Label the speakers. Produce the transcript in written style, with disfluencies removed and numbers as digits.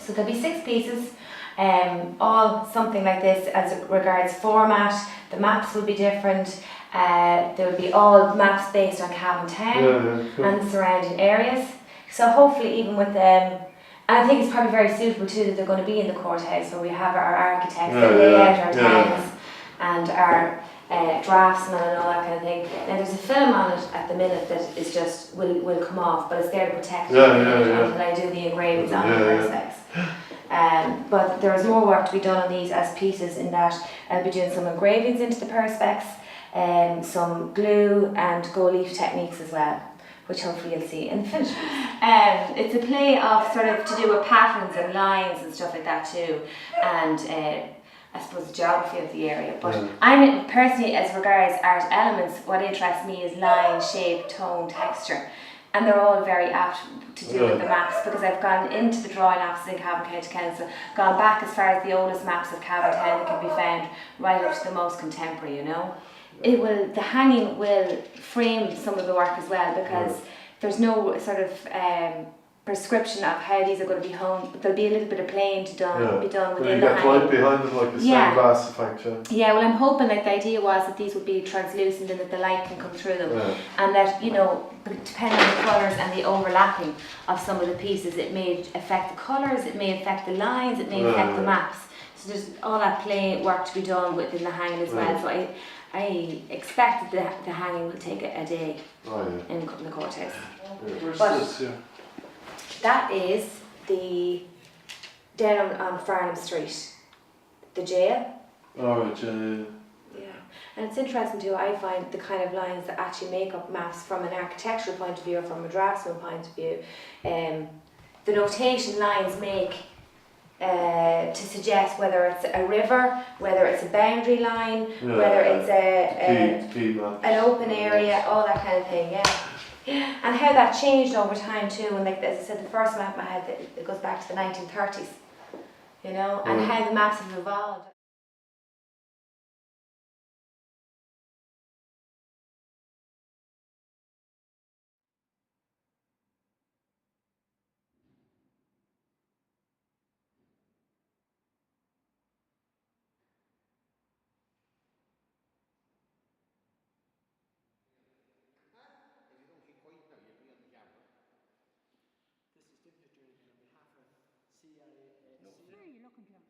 Speaker 1: So there'll be 6 pieces, all something like this as regards format. The maps will be different. There will be all maps based on Cavan Town
Speaker 2: cool.
Speaker 1: and the surrounding areas. So hopefully even with them, and I think it's probably very suitable too that they're going to be in the courthouse where we have our architects that lay out our plans and our draftsman and all that kind of thing. Now there's a film on it at the minute that is just will come off, but it's there to protect it until I do the engravings on the perspex. But there is more work to be done on these as pieces in that I'll be doing some engravings into the perspex, some glue and gold leaf techniques as well, which hopefully you'll see in the finished piece. It's a play of sort of to do with patterns and lines and stuff like that too, and I suppose the geography of the area. But I'm personally, as regards art elements, what interests me is line, shape, tone, texture, and they're all very apt to do with the maps, because I've gone into the drawing offices in Cavan County Council, gone back as far as the oldest maps of Cavan Town that can be found, right up to the most contemporary, you know. The hanging will frame some of the work as well, because there's no sort of prescription of how these are going to be hung, but there'll be a little bit of playing to be done within the hanging.
Speaker 2: You get light behind them, like a stained glass effect.
Speaker 1: Yeah, well, I'm hoping that the idea was that these would be translucent and that the light can come through them, and that, you know, depending on the colours and the overlapping of some of the pieces, it may affect the colours, it may affect the lines, it may affect the maps. So there's all that play work to be done within the hanging as well. So I expect that the hanging will take a day in the courthouse.
Speaker 2: Where's this?
Speaker 1: That is down on Farnham Street, the jail.
Speaker 2: Alright,
Speaker 1: yeah. And it's interesting too, I find the kind of lines that actually make up maps from an architectural point of view or from a draftsman point of view. The notation lines make to suggest whether it's a river, whether it's a boundary line, whether it's an open area, all that kind of thing, and how that changed over time too. And like as I said, the first map I had, it goes back to the 1930s, you know, and how the maps have evolved.
Speaker 3: This is Tim here doing on behalf of CIA. Where are you looking, John?